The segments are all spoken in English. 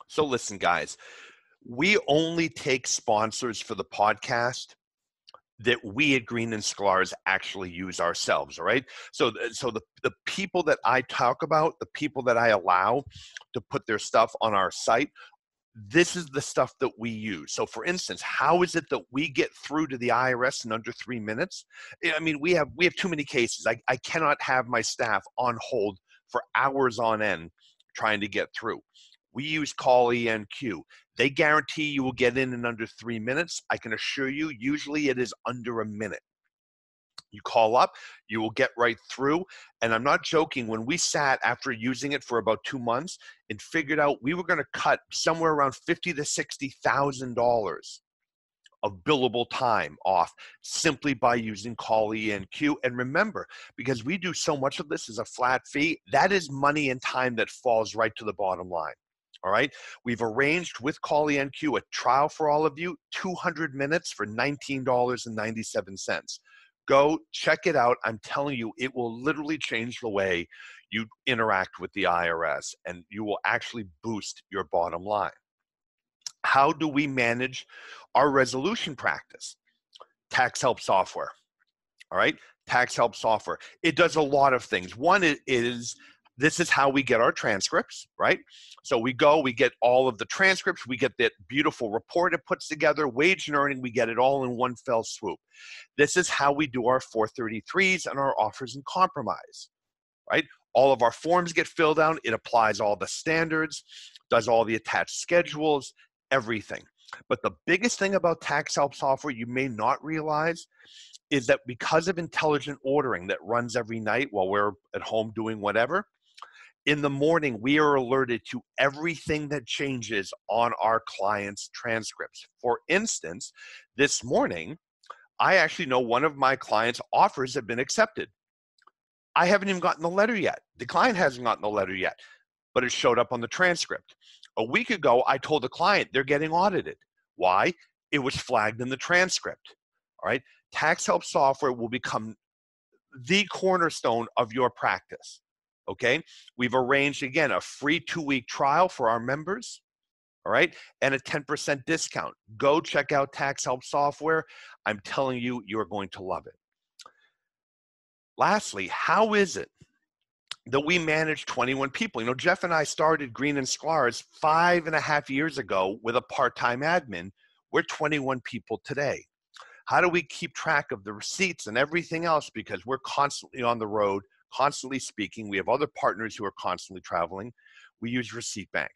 So listen, guys, we only take sponsors for the podcast that we at Green and Sklar's actually use ourselves, all right? So the people that I talk about, the people that I allow to put their stuff on our site, this is the stuff that we use. So for instance, how is it that we get through to the IRS in under 3 minutes? I mean, we have too many cases. I cannot have my staff on hold for hours on end trying to get through. We use Call ENQ. They guarantee you will get in under 3 minutes. I can assure you, usually it is under a minute. You call up, you will get right through. And I'm not joking, when we sat after using it for about 2 months and figured out we were going to cut somewhere around $50,000 to $60,000 of billable time off simply by using Call ENQ. And remember, because we do so much of this as a flat fee, that is money and time that falls right to the bottom line. All right, we've arranged with Call ENQ a trial for all of you, 200 minutes for $19.97. Go check it out. I'm telling you, it will literally change the way you interact with the IRS, and you will actually boost your bottom line. How do we manage our resolution practice? Tax Help software. All right, Tax Help software. It does a lot of things. One is this is how we get our transcripts, right? So we get all of the transcripts, we get that beautiful report it puts together, wage and earning, we get it all in one fell swoop. This is how we do our 433s and our offers in compromise, right? All of our forms get filled out, it applies all the standards, does all the attached schedules, everything. But the biggest thing about Tax Help software you may not realize is that because of intelligent ordering that runs every night while we're at home doing whatever, in the morning, we are alerted to everything that changes on our clients' transcripts. For instance, this morning, I actually know one of my clients' offers have been accepted. I haven't even gotten the letter yet. The client hasn't gotten the letter yet, but it showed up on the transcript. A week ago, I told the client they're getting audited. Why? It was flagged in the transcript. All right. Tax Help software will become the cornerstone of your practice. Okay, we've arranged, again, a free 2-week trial for our members, all right, and a 10% discount. Go check out Tax Help software. I'm telling you, you're going to love it. Lastly, how is it that we manage 21 people? You know, Jeff and I started Green and Sklar's 5.5 years ago with a part-time admin. We're 21 people today. How do we keep track of the receipts and everything else? Because we're constantly on the road, constantly speaking. We have other partners who are constantly traveling. We use Receipt Bank.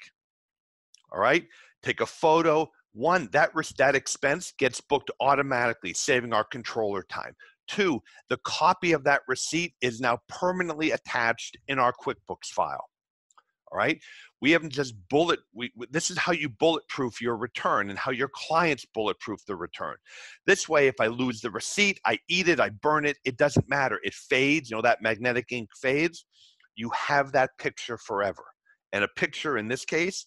All right, take a photo. One, that expense gets booked automatically, saving our controller time. Two, the copy of that receipt is now permanently attached in our QuickBooks file. All right, we haven't just this is how you bulletproof your return and how your clients bulletproof the return. This way, if I lose the receipt, I eat it, I burn it, it doesn't matter. It fades, you know, that magnetic ink fades. You have that picture forever. And a picture in this case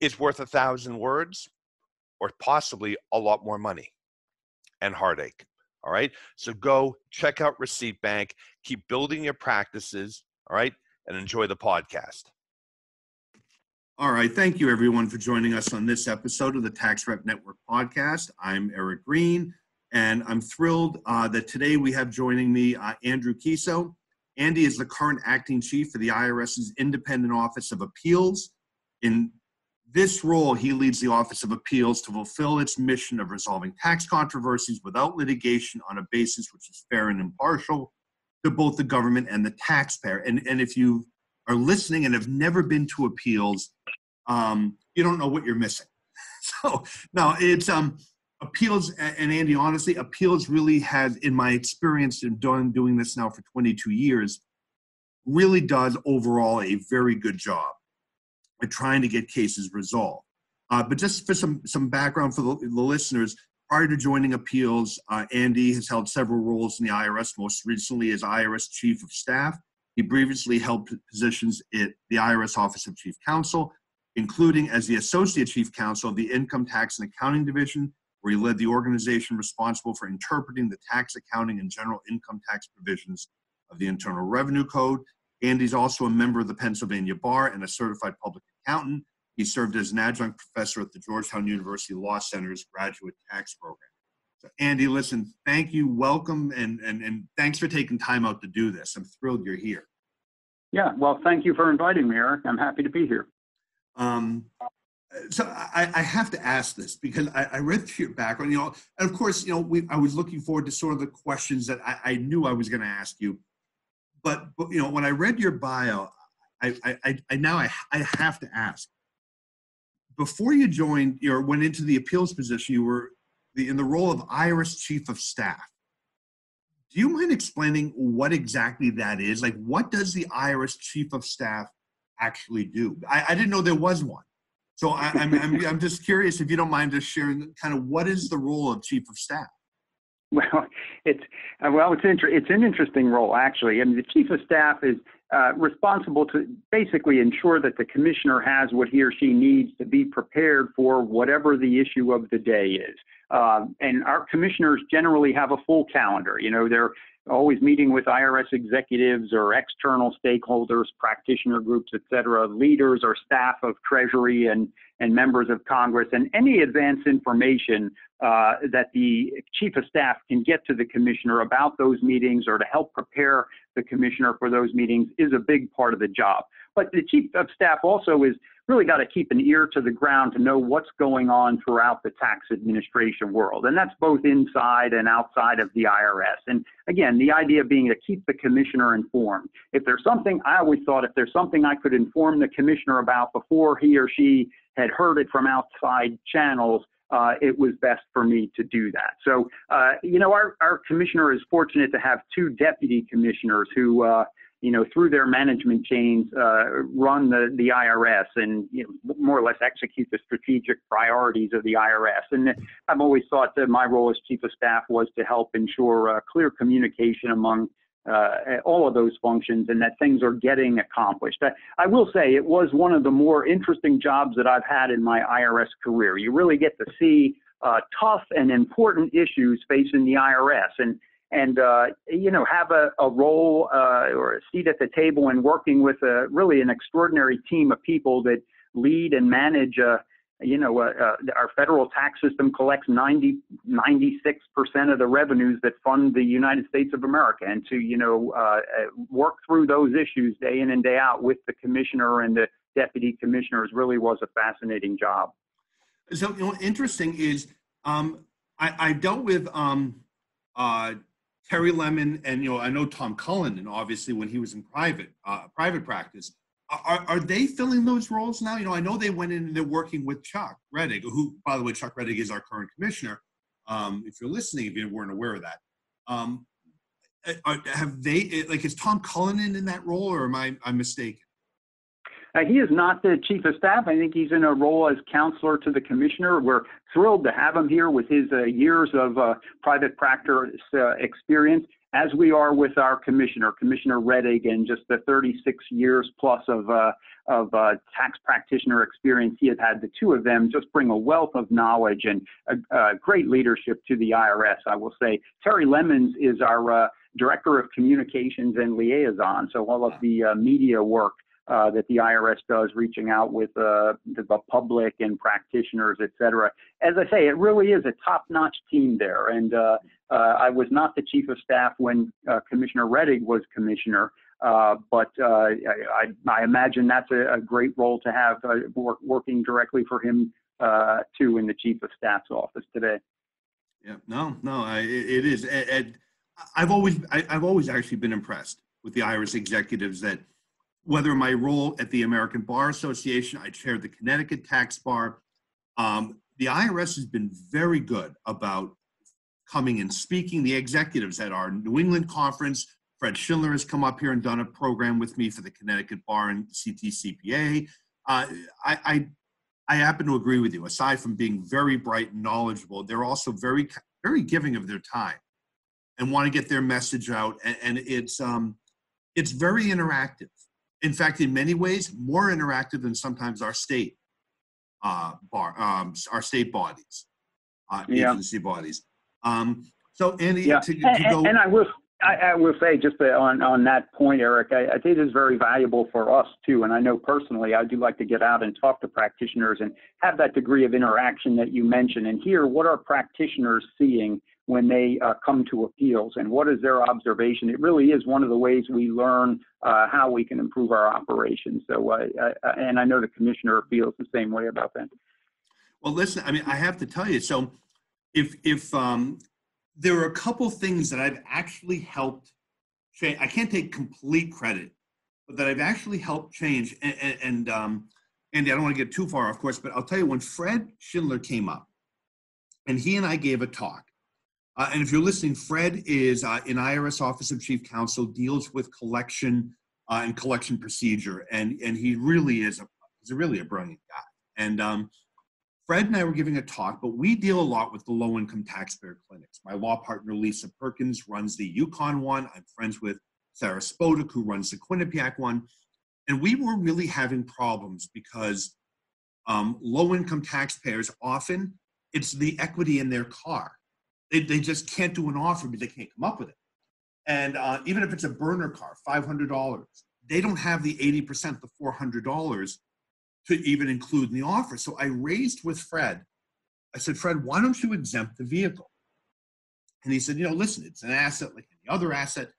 is worth 1,000 words or possibly a lot more money and heartache. All right, so go check out Receipt Bank, keep building your practices, all right, and enjoy the podcast. All right. Thank you, everyone, for joining us on this episode of the Tax Rep Network podcast. I'm Eric Green, and I'm thrilled that today we have joining me Andy Keyso. Andy is the current acting chief for the IRS's Independent Office of Appeals. In this role, he leads the Office of Appeals to fulfill its mission of resolving tax controversies without litigation on a basis which is fair and impartial to both the government and the taxpayer. And if you are listening and have never been to appeals, you don't know what you're missing. So no, it's appeals, and Andy, honestly, appeals really has, in my experience in doing this now for 22 years, really does overall a very good job at trying to get cases resolved. But just for some background for the listeners, prior to joining appeals, Andy has held several roles in the IRS, most recently as IRS Chief of Staff. He previously held positions at the IRS Office of Chief Counsel, including as the Associate Chief Counsel of the Income Tax and Accounting Division, where he led the organization responsible for interpreting the tax accounting and general income tax provisions of the Internal Revenue Code. Andy's also a member of the Pennsylvania Bar and a certified public accountant. He served as an adjunct professor at the Georgetown University Law Center's graduate tax program. So Andy, listen, thank you, welcome, and thanks for taking time out to do this. I'm thrilled you're here. Yeah, well, thank you for inviting me, Eric. I'm happy to be here. So I have to ask this because I read through your background, and of course, I was looking forward to sort of the questions that I knew I was going to ask you. But when I read your bio, I now have to ask. Before you joined or went into the appeals position, you were in the role of IRS Chief of Staff. Do you mind explaining what exactly that is? Like, what does the IRS Chief of Staff actually do? I didn't know there was one. So I'm just curious if you don't mind just sharing kind of what is the role of Chief of Staff? Well, it's an interesting role, actually. I mean, the Chief of Staff is responsible to basically ensure that the commissioner has what he or she needs to be prepared for whatever the issue of the day is. And our commissioners generally have a full calendar. They're always meeting with IRS executives or external stakeholders, practitioner groups, et cetera, leaders or staff of Treasury and members of Congress, and any advance information that the Chief of Staff can get to the commissioner about those meetings or to help prepare the commissioner for those meetings is a big part of the job. But the Chief of Staff also is really got to keep an ear to the ground to know what's going on throughout the tax administration world. And that's both inside and outside of the IRS. And again, the idea being to keep the commissioner informed. If there's something, I always thought if there's something I could inform the commissioner about before he or she had heard it from outside channels, it was best for me to do that. So, our commissioner is fortunate to have two deputy commissioners who, through their management chains, run the IRS and more or less execute the strategic priorities of the IRS. And I've always thought that my role as Chief of Staff was to help ensure clear communication among all of those functions and that things are getting accomplished. I will say it was one of the more interesting jobs that I've had in my IRS career. You really get to see tough and important issues facing the IRS and have a role or a seat at the table and working with really an extraordinary team of people that lead and manage our federal tax system collects 96% of the revenues that fund the United States of America. And to, work through those issues day in and day out with the commissioner and the deputy commissioners really was a fascinating job. So, interesting is I dealt with Terry Lemon and, I know Tom Cullinan, obviously, when he was in private practice. Are they filling those roles now? I know they went in and they're working with Chuck Rettig, who, by the way, Chuck Rettig is our current commissioner. If you're listening, if you weren't aware of that, have they, is Tom Cullinan in that role, or am I mistaken? He is not the Chief of Staff. I think he's in a role as counselor to the commissioner. We're thrilled to have him here with his years of private practice experience, as we are with our Commissioner Rettig, and just the 36 years plus of tax practitioner experience he has had. The two of them just bring a wealth of knowledge and great leadership to the IRS, I will say. Terry Lemons is our Director of Communications and Liaison, so all of the media work that the IRS does, reaching out with the public and practitioners, et cetera. As I say, it really is a top-notch team there. And I was not the Chief of Staff when Commissioner Rettig was commissioner, but I imagine that's a great role to have working directly for him, too, in the Chief of Staff's office today. Yeah, it is. And I've always actually been impressed with the IRS executives that, whether my role at the American Bar Association, I chaired the Connecticut Tax Bar, the IRS has been very good about coming and speaking. The executives at our New England conference, Fred Schindler has come up here and done a program with me for the Connecticut Bar and CTCPA. I happen to agree with you. Aside from being very bright and knowledgeable, they're also very, very giving of their time and want to get their message out. And it's very interactive. In fact, in many ways, more interactive than sometimes our state our state bodies, agency bodies. So, Andy, to go. And I will say just on that point, Eric, I think it is very valuable for us too. And I know personally, I do like to get out and talk to practitioners and have that degree of interaction that you mentioned and hear what are practitioners seeing when they come to appeals and what is their observation. It really is one of the ways we learn how we can improve our operations. So, and I know the commissioner feels the same way about that. Well, listen, I mean, I have to tell you, so if there are a couple things that I've actually helped change. I can't take complete credit, but that I've actually helped change. And Andy, I don't want to get too far, of course, but I'll tell you, when Fred Schindler came up, and he and I gave a talk. And if you're listening, Fred is in IRS Office of Chief Counsel, deals with collection and collection procedure, and he really is he's really a brilliant guy. And Fred and I were giving a talk, but we deal a lot with the low-income taxpayer clinics. My law partner, Lisa Perkins, runs the Yukon one. I'm friends with Sarah Spodek, who runs the Quinnipiac one. And we were really having problems because low-income taxpayers, often, it's the equity in their car. They just can't do an offer because they can't come up with it. And even if it's a burner car, $500, they don't have the 80%, the $400, to even include in the offer. So I raised with Fred, I said, Fred, why don't you exempt the vehicle? And he said, listen, it's an asset like any other asset.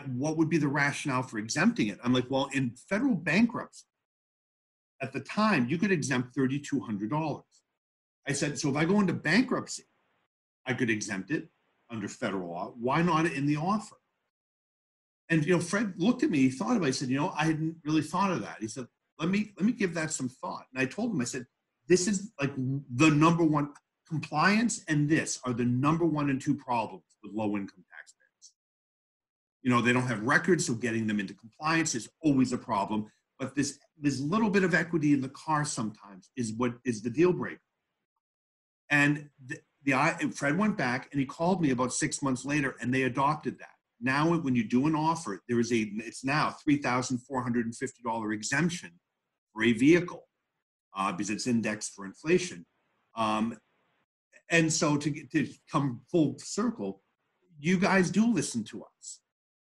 What would be the rationale for exempting it? I'm like, well, in federal bankruptcy, at the time, you could exempt $3,200. I said, so if I go into bankruptcy, I could exempt it under federal law. Why not in the offer? And, Fred looked at me, he thought about it. I said, I hadn't really thought of that. He said, let me give that some thought. And I told him, I said, this is like the number one, compliance and this are the number 1 and 2 problems with low-income taxpayers. They don't have records, so getting them into compliance is always a problem. But this little bit of equity in the car sometimes is what is the deal breaker. And Fred went back and he called me about 6 months later, and they adopted that. Now, when you do an offer, it's now $3,450 exemption for a vehicle because it's indexed for inflation. And so to come full circle, you guys do listen to us.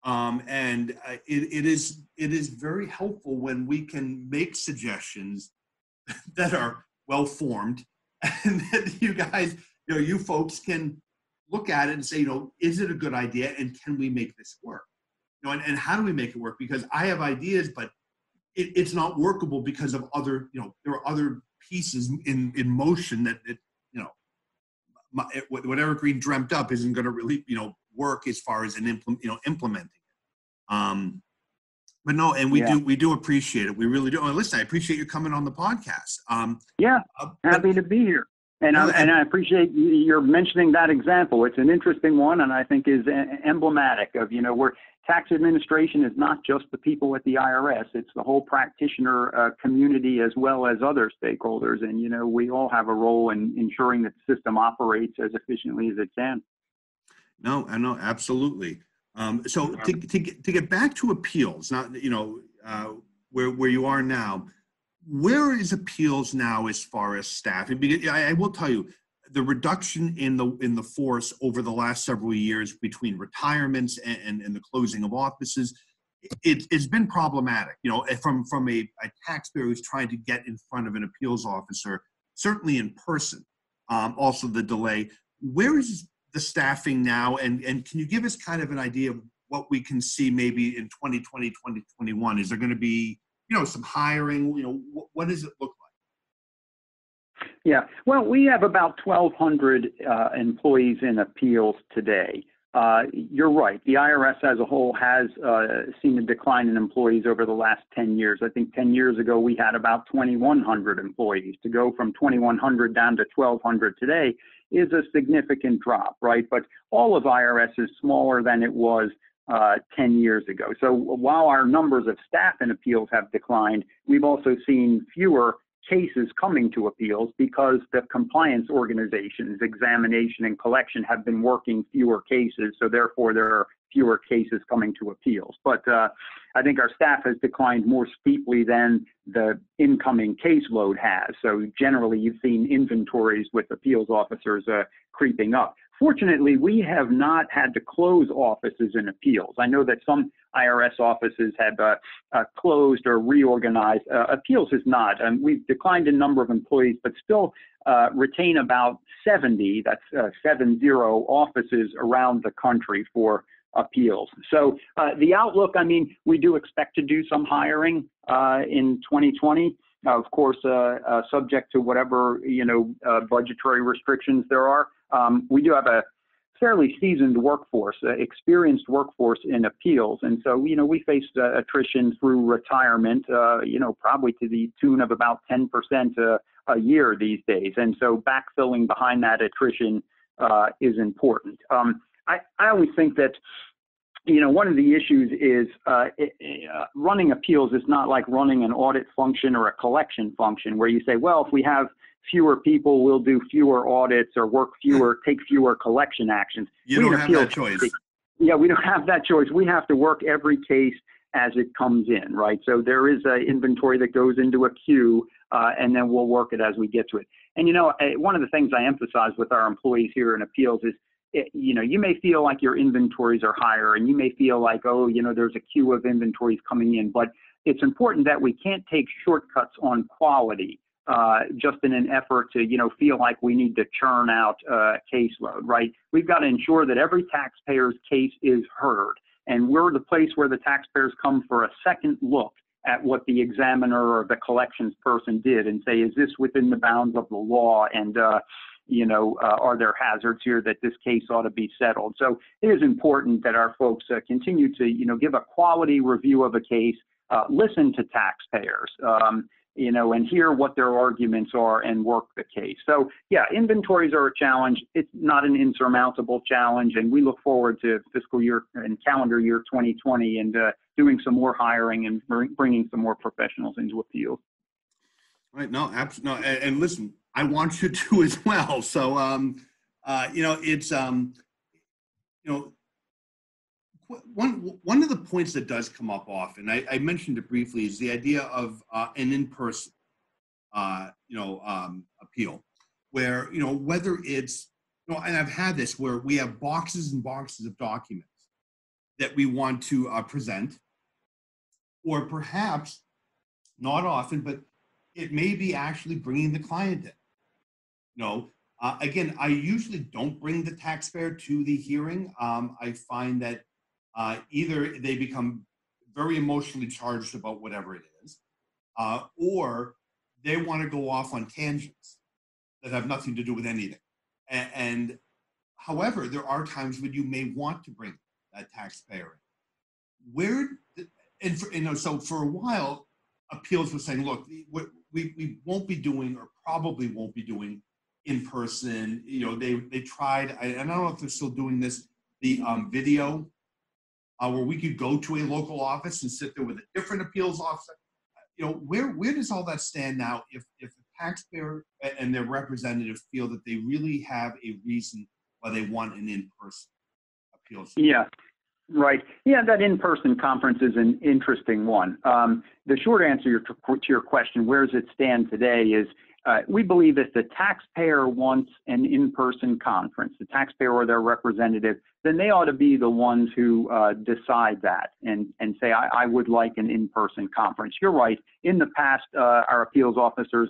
And it is very helpful when we can make suggestions that are well-formed and that you guys, you folks can look at it and say, is it a good idea and can we make this work? And how do we make it work? Because I have ideas, but it's not workable because of other, there are other pieces in motion that whatever Green dreamt up isn't going to really, work as far as implementing it. But no, and we do appreciate it. We really do. And listen, I appreciate you coming on the podcast. Happy to be here. And I appreciate you're mentioning that example. It's an interesting one, and I think is emblematic of, where tax administration is not just the people at the IRS. It's the whole practitioner community as well as other stakeholders. And, we all have a role in ensuring that the system operates as efficiently as it can. No, I know, absolutely. So to get back to appeals, not, where you are now, where is appeals now as far as staffing? Because I will tell you, the reduction in the force over the last several years between retirements and the closing of offices, it's been problematic. From a taxpayer who's trying to get in front of an appeals officer, certainly in person. Also the delay. Where is the staffing now? And can you give us kind of an idea of what we can see maybe in 2020, 2021? Is there going to be some hiring? What does it look like? Yeah, well, we have about 1,200 employees in appeals today. You're right. The IRS as a whole has seen a decline in employees over the last 10 years. I think 10 years ago, we had about 2,100 employees. To go from 2,100 down to 1,200 today is a significant drop, right? But all of IRS is smaller than it was 10 years ago. So while our numbers of staff in appeals have declined, we've also seen fewer cases coming to appeals because the compliance organizations, examination and collection, have been working fewer cases. So therefore, there are fewer cases coming to appeals. But I think our staff has declined more steeply than the incoming caseload has. So generally, you've seen inventories with appeals officers creeping up. Fortunately, we have not had to close offices in appeals. I know that some IRS offices have closed or reorganized. Appeals has not. We've declined in number of employees, but still retain about 70, that's 70 offices around the country for appeals. So the outlook, I mean, we do expect to do some hiring in 2020. Of course, subject to whatever, budgetary restrictions there are. We do have a fairly seasoned workforce, experienced workforce in appeals. And so, we faced attrition through retirement, probably to the tune of about 10% a year these days. And so backfilling behind that attrition is important. I always think that, one of the issues is running appeals is not like running an audit function or a collection function where you say, well, if we have fewer people, we'll do fewer audits or take fewer collection actions. You don't have that choice. Yeah, we don't have that choice. We have to work every case as it comes in, right? So there is an inventory that goes into a queue, and then we'll work it as we get to it. And, one of the things I emphasize with our employees here in appeals is, you may feel like your inventories are higher, and you may feel like, there's a queue of inventories coming in, but it's important that we can't take shortcuts on quality just in an effort to, feel like we need to churn out a caseload, right? We've got to ensure that every taxpayer's case is heard, and we're the place where the taxpayers come for a second look at what the examiner or the collections person did and say, is this within the bounds of the law? And, are there hazards here that this case ought to be settled? So it is important that our folks continue to, give a quality review of a case, listen to taxpayers, and hear what their arguments are and work the case. So yeah, inventories are a challenge. It's not an insurmountable challenge, and we look forward to fiscal year and calendar year 2020 and doing some more hiring and bringing some more professionals into appeals. Right. No, absolutely. No, and listen, I want you to as well. So, it's, one of the points that does come up often, I mentioned it briefly, is the idea of an in-person, appeal, where, whether it's, and I've had this where we have boxes and boxes of documents that we want to present, or perhaps not often, but it may be actually bringing the client in. Again, I usually don't bring the taxpayer to the hearing. I find that either they become very emotionally charged about whatever it is, or they want to go off on tangents that have nothing to do with anything. And however, there are times when you may want to bring that taxpayer in. So for a while, appeals were saying, look, we won't be doing, or probably won't be doing, in person. They tried, and I don't know if they're still doing this, the video where we could go to a local office and sit there with a different appeals officer. Where does all that stand now if the taxpayer and their representative feel that they really have a reason why they want an in-person appeals? Yeah. Right. Yeah, that in-person conference is an interesting one. The short answer to your question, where does it stand today, is we believe if the taxpayer wants an in-person conference, the taxpayer or their representative, then they ought to be the ones who decide that and say, I would like an in-person conference. You're right. In the past, our appeals officers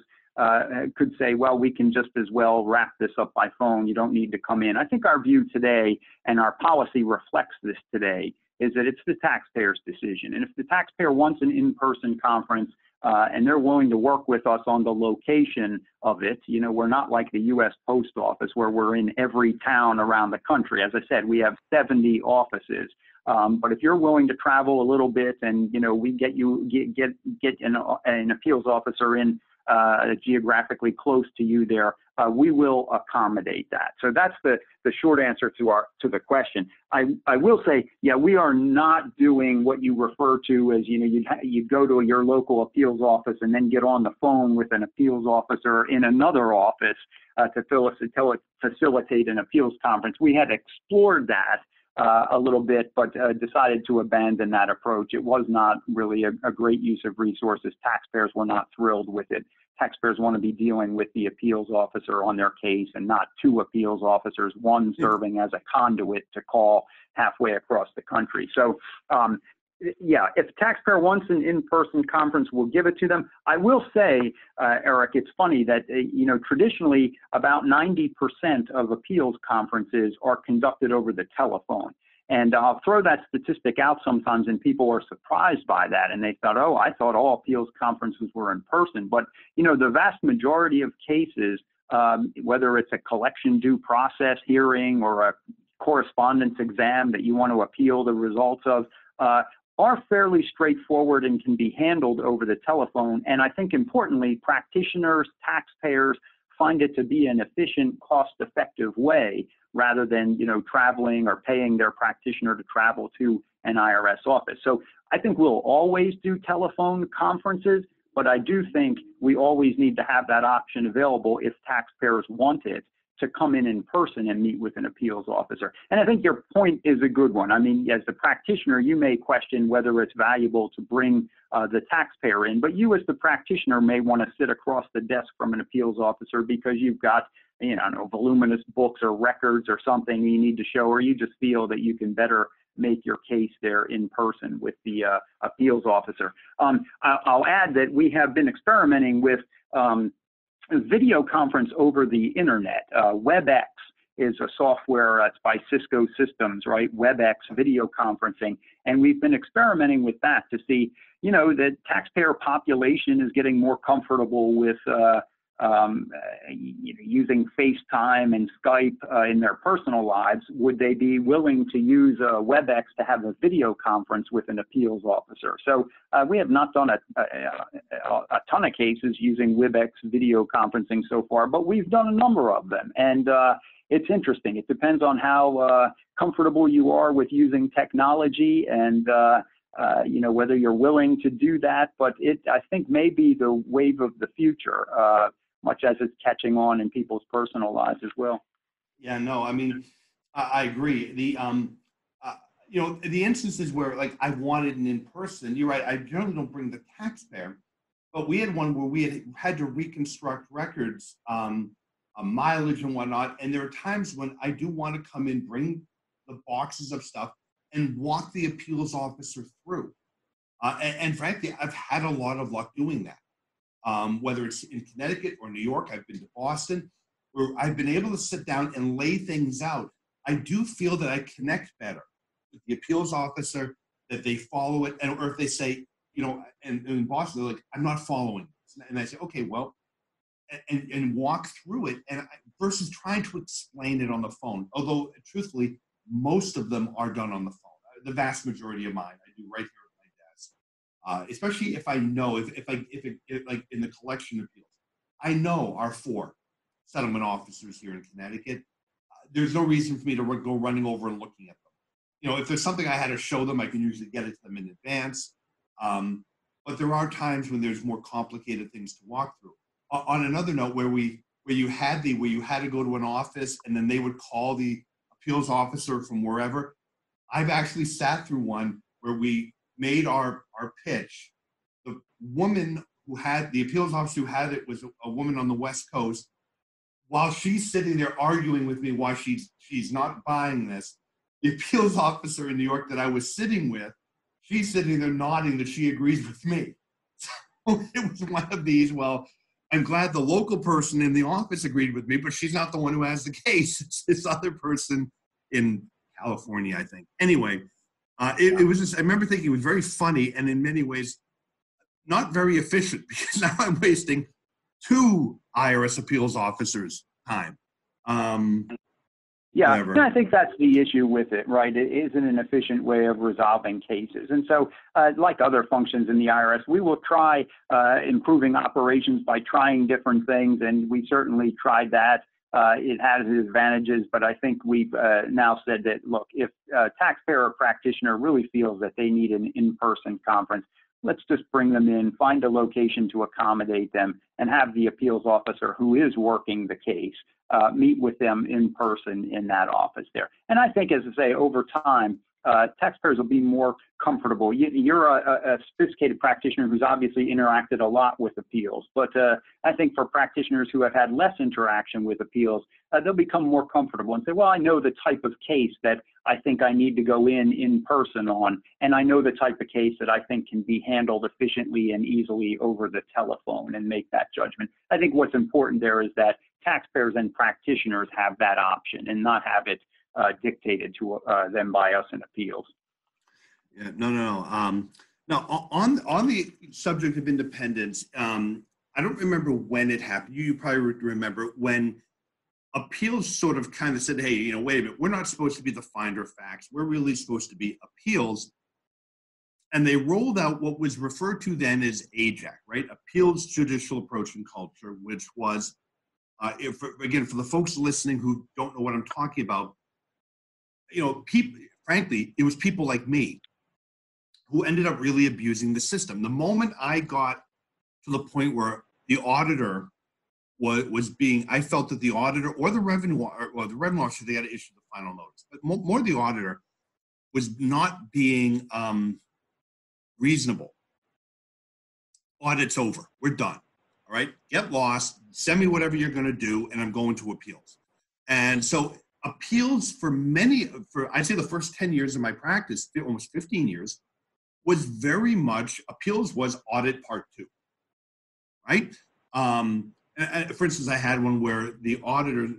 could say, well, we can just as well wrap this up by phone. You don't need to come in. I think our view today, and our policy reflects this today, is that it's the taxpayer's decision. And if the taxpayer wants an in-person conference and they're willing to work with us on the location of it, we're not like the U.S. Post Office where we're in every town around the country. As I said, we have 70 offices. But if you're willing to travel a little bit and, we get an appeals officer in geographically close to you there, we will accommodate that. So that's the short answer to the question. I will say, yeah, we are not doing what you refer to as, you go to your local appeals office and then get on the phone with an appeals officer in another office to facilitate an appeals conference. We had explored that a little bit, but decided to abandon that approach. It was not really a great use of resources. Taxpayers were not thrilled with it. Taxpayers want to be dealing with the appeals officer on their case and not two appeals officers, one serving as a conduit to call halfway across the country. So, yeah, if a taxpayer wants an in-person conference, we'll give it to them. I will say, Eric, it's funny that, traditionally about 90% of appeals conferences are conducted over the telephone. And I'll throw that statistic out sometimes, and people are surprised by that. And they thought, oh, I thought all appeals conferences were in person. But, the vast majority of cases, whether it's a collection due process hearing or a correspondence exam that you want to appeal the results of, are fairly straightforward and can be handled over the telephone. And I think importantly, practitioners, taxpayers find it to be an efficient, cost-effective way rather than, traveling or paying their practitioner to travel to an IRS office. So I think we'll always do telephone conferences, but I do think we always need to have that option available if taxpayers want it, to come in person and meet with an appeals officer. And I think your point is a good one. I mean, as the practitioner, you may question whether it's valuable to bring the taxpayer in, but you as the practitioner may want to sit across the desk from an appeals officer because you've got, voluminous books or records or something you need to show, or you just feel that you can better make your case there in person with the appeals officer. I'll add that we have been experimenting with video conference over the internet. WebEx is a software that's by Cisco Systems, right? WebEx video conferencing. And we've been experimenting with that to see, the taxpayer population is getting more comfortable with using FaceTime and Skype in their personal lives. Would they be willing to use WebEx to have a video conference with an appeals officer? So we have not done a ton of cases using WebEx video conferencing so far, but we've done a number of them. And it's interesting. It depends on how comfortable you are with using technology and whether you're willing to do that. But I think may be the wave of the future, much as it's catching on in people's personal lives as well. Yeah, no, I mean, I agree. The the instances where I wanted an in-person, you're right, I generally don't bring the taxpayer, but we had one where we had to reconstruct records, mileage and whatnot. And there are times when I do want to come in, bring the boxes of stuff and walk the appeals officer through. And frankly, I've had a lot of luck doing that. Whether it's in Connecticut or New York, I've been to Boston, where I've been able to sit down and lay things out. I do feel that I connect better with the appeals officer, that they follow it, or if they say, and in Boston, they're like, I'm not following this. And I say, okay, well, and walk through it, and versus trying to explain it on the phone. Although, truthfully, most of them are done on the phone. The vast majority of mine, I do right here at my desk. Especially if I know, if like in the collection appeals, I know our 4 settlement officers here in Connecticut. There's no reason for me to go running over and looking at them. If there's something I had to show them, I can usually get it to them in advance. But there are times when there's more complicated things to walk through. On another note, where you had to go to an office and then they would call the appeals officer from wherever. I've actually sat through one where we made our pitch. The woman who had the appeals officer who had it was a woman on the West Coast. While she's sitting there arguing with me why she's not buying this, the appeals officer in New York that I was sitting with, she's sitting there nodding that she agrees with me. So it was one of these, well, I'm glad the local person in the office agreed with me, but she's not the one who has the case. It's this other person in California, I think. Anyway, it was just, I remember thinking it was very funny and in many ways not very efficient, because now I'm wasting 2 IRS appeals officers' time. Yeah, and I think that's the issue with it, right? It isn't an efficient way of resolving cases. And so, like other functions in the IRS, we will try improving operations by trying different things, and we certainly tried that. It has its advantages, but I think we've now said that, look, if a taxpayer or practitioner really feels that they need an in-person conference, let's just bring them in, find a location to accommodate them, and have the appeals officer who is working the case meet with them in person in that office there. And I think, as I say, over time, taxpayers will be more comfortable. You're a sophisticated practitioner who's obviously interacted a lot with appeals, but I think for practitioners who have had less interaction with appeals, they'll become more comfortable and say, well, I know the type of case that I think I need to go in person on, and I know the type of case that I think can be handled efficiently and easily over the telephone, and make that judgment. I think what's important there is that taxpayers and practitioners have that option and not have it dictated to them by us in appeals. Yeah, no. Now, on the subject of independence, I don't remember when it happened. You probably remember when appeals sort of kind of said, hey, wait a minute, we're not supposed to be the finder of facts. We're really supposed to be appeals. And they rolled out what was referred to then as AJAC, right? Appeals Judicial Approach and Culture, which was, again, for the folks listening who don't know what I'm talking about, people, frankly, it was people like me who ended up really abusing the system. The moment I got to the point where the auditor was being, I felt that the auditor or the revenue officer, they had to issue the final notice, but more the auditor was not being reasonable. Audit's over. We're done. All right. Get lost. Send me whatever you're going to do, and I'm going to appeals. And so appeals for I'd say the first 10 years of my practice, almost 15 years, was very much, appeals was audit part 2, right? And for instance, I had one where the auditor,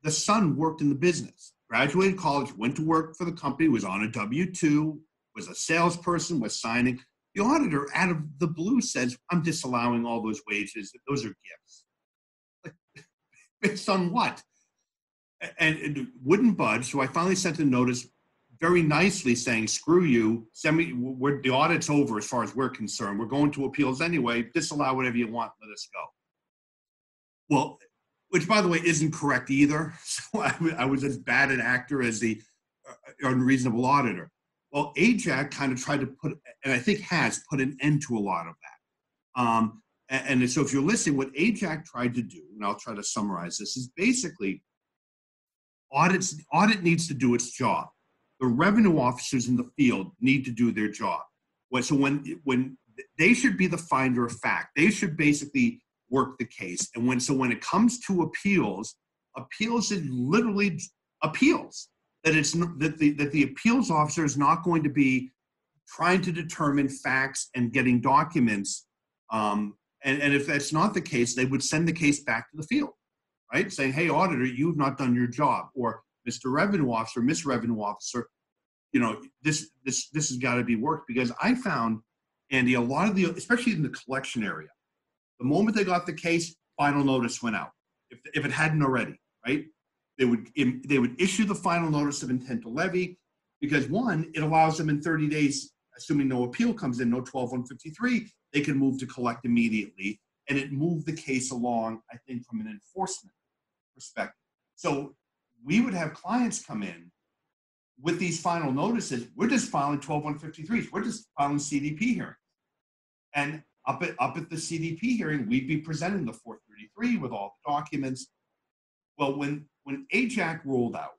the son worked in the business, graduated college, went to work for the company, was on a W-2, was a salesperson, was signing. The auditor, out of the blue, says, I'm disallowing all those wages. Those are gifts. Like, based on what? And it wouldn't budge. So I finally sent a notice very nicely saying, screw you, send me, the audit's over as far as we're concerned. We're going to appeals anyway. Disallow whatever you want. Let us go. Well, which, by the way, isn't correct either. So I was as bad an actor as the unreasonable auditor. Well, AJAC kind of tried to put, and I think has put an end to a lot of that. And so if you're listening, what AJAC tried to do, and I'll try to summarize this, is basically audit needs to do its job. The revenue officers in the field need to do their job. So when they should be the finder of fact, they should basically work the case. And when it comes to appeals is literally appeals. That the appeals officer is not going to be trying to determine facts and getting documents. And if that's not the case, they would send the case back to the field, right? Saying, hey, auditor, you've not done your job. Or Mr. Revenue Officer, Miss Revenue Officer, this has got to be worked. Because I found, Andy, a lot of especially in the collection area, the moment they got the case, final notice went out. If it hadn't already, right? They would issue the final notice of intent to levy because, one, it allows them in 30 days, assuming no appeal comes in, no 12-153, they can move to collect immediately. And it moved the case along, I think, from an enforcement perspective. So we would have clients come in with these final notices. We're just filing 12-153s. We're just filing CDP hearings. And up at the CDP hearing, we'd be presenting the 433 with all the documents. Well, when AJAC rolled out,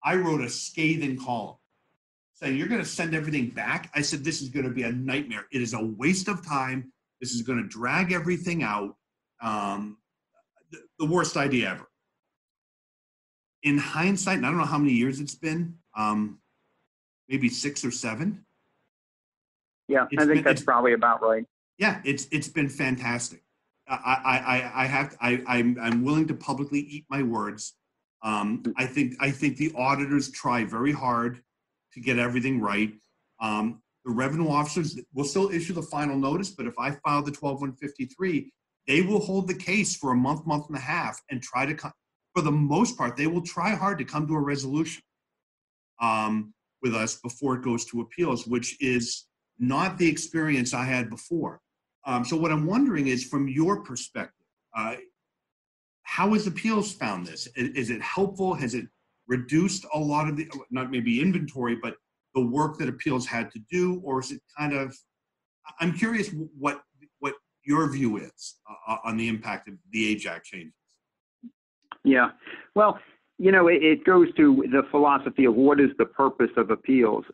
I wrote a scathing column saying, you're going to send everything back? I said, this is going to be a nightmare. It is a waste of time. This is going to drag everything out. The worst idea ever. In hindsight, and I don't know how many years it's been, maybe 6 or 7. Yeah, I think that's probably about right. Yeah, it's been fantastic. I'm willing to publicly eat my words. I think the auditors try very hard to get everything right. The revenue officers will still issue the final notice, but if I file the 12-153, they will hold the case for a month and a half and try to come. For the most part, they will try hard to come to a resolution with us before it goes to appeals, which is not the experience I had before. So what I'm wondering is, from your perspective, how has appeals found this? Is it helpful? Has it reduced a lot of the, not maybe inventory, but the work that appeals had to do? Or is it kind of, I'm curious what your view is on the impact of the Age Act changes. Yeah. Well, it goes to the philosophy of what is the purpose of appeals.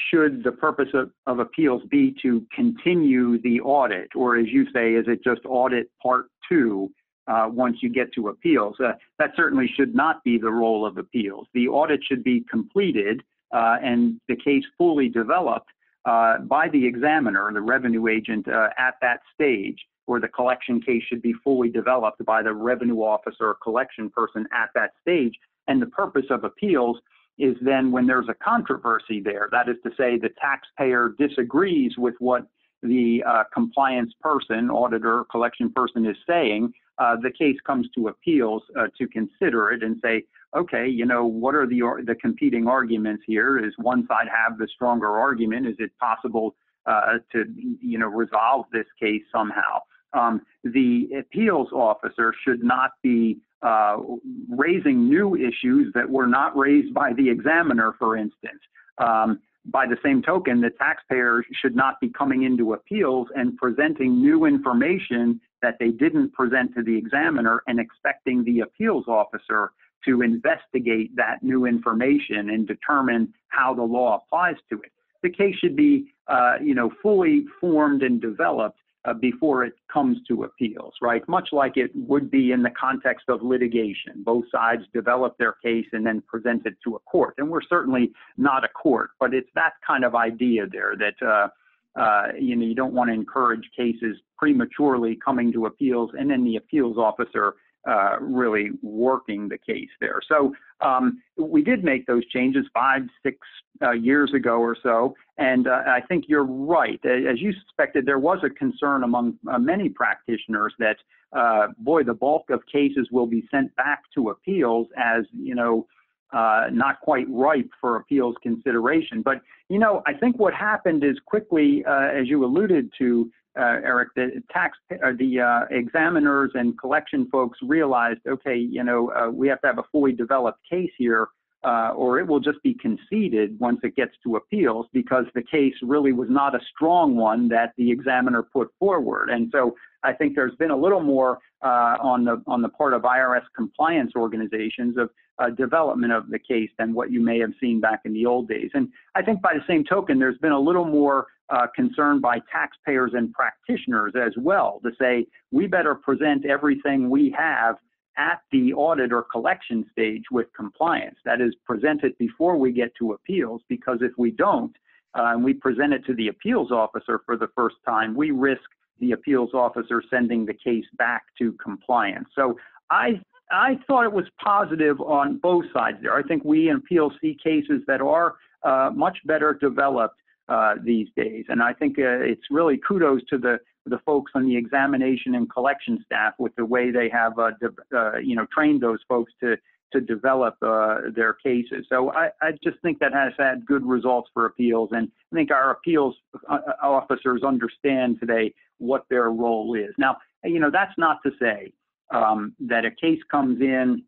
Should the purpose of appeals be to continue the audit, or as you say, is it just audit part 2 once you get to appeals? That certainly should not be the role of appeals. The audit should be completed and the case fully developed by the examiner, the revenue agent at that stage, or the collection case should be fully developed by the revenue officer or collection person at that stage. And the purpose of appeals is then when there's a controversy there. That is to say, the taxpayer disagrees with what the compliance person, auditor, collection person is saying. The case comes to appeals to consider it and say, okay, what are the competing arguments here? Is one side have the stronger argument? Is it possible to resolve this case somehow? The appeals officer should not be raising new issues that were not raised by the examiner, for instance. By the same token, the taxpayer should not be coming into appeals and presenting new information that they didn't present to the examiner and expecting the appeals officer to investigate that new information and determine how the law applies to it. The case should be, fully formed and developed before it comes to appeals, right? Much like it would be in the context of litigation. Both sides develop their case and then present it to a court. And we're certainly not a court, but it's that kind of idea there that, you don't want to encourage cases prematurely coming to appeals and then the appeals officer really working the case there. So we did make those changes 5-6 years ago or so, and I think you're right. As you suspected, there was a concern among many practitioners that, the bulk of cases will be sent back to appeals as, not quite ripe for appeals consideration. But, I think what happened is quickly, as you alluded to, Eric, the examiners and collection folks realized, okay, we have to have a fully developed case here, or it will just be conceded once it gets to appeals because the case really was not a strong one that the examiner put forward. And so I think there's been a little more on the part of IRS compliance organizations of development of the case than what you may have seen back in the old days. And I think by the same token, there's been a little more concern by taxpayers and practitioners as well to say, we better present everything we have at the audit or collection stage with compliance. That is, present it before we get to appeals, because if we don't, and we present it to the appeals officer for the first time, we risk the appeals officer sending the case back to compliance. So I thought it was positive on both sides there. I think we in appeals see cases that are much better developed these days. And I think it's really kudos to the folks on the examination and collection staff with the way they have, trained those folks to develop their cases. So I just think that has had good results for appeals. And I think our appeals officers understand today what their role is. Now, that's not to say that a case comes in,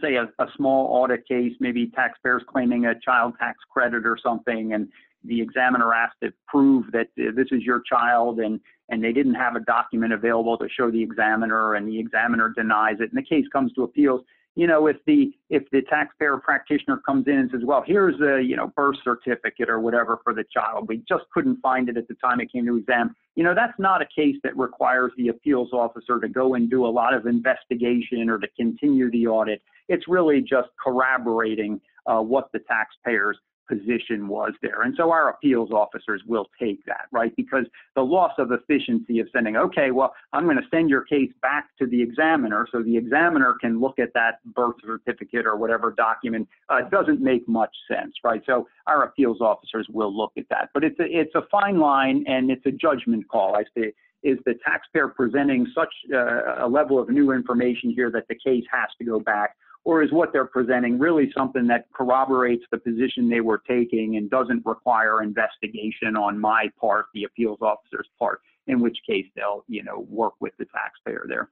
say a small audit case, maybe taxpayers claiming a child tax credit or something, and the examiner asked to prove that this is your child, and they didn't have a document available to show the examiner, and the examiner denies it, and the case comes to appeals. If the taxpayer practitioner comes in and says, well, here's a birth certificate or whatever for the child, we just couldn't find it at the time it came to exam. That's not a case that requires the appeals officer to go and do a lot of investigation or to continue the audit. It's really just corroborating what the taxpayer's position was there. And so our appeals officers will take that, right? Because the loss of efficiency of sending, okay, well, I'm going to send your case back to the examiner so the examiner can look at that birth certificate or whatever document, doesn't make much sense, right? So our appeals officers will look at that. But it's a fine line and it's a judgment call. I say, is the taxpayer presenting such a level of new information here that the case has to go back? Or is what they're presenting really something that corroborates the position they were taking and doesn't require investigation on my part, the appeals officer's part, in which case they'll, work with the taxpayer there.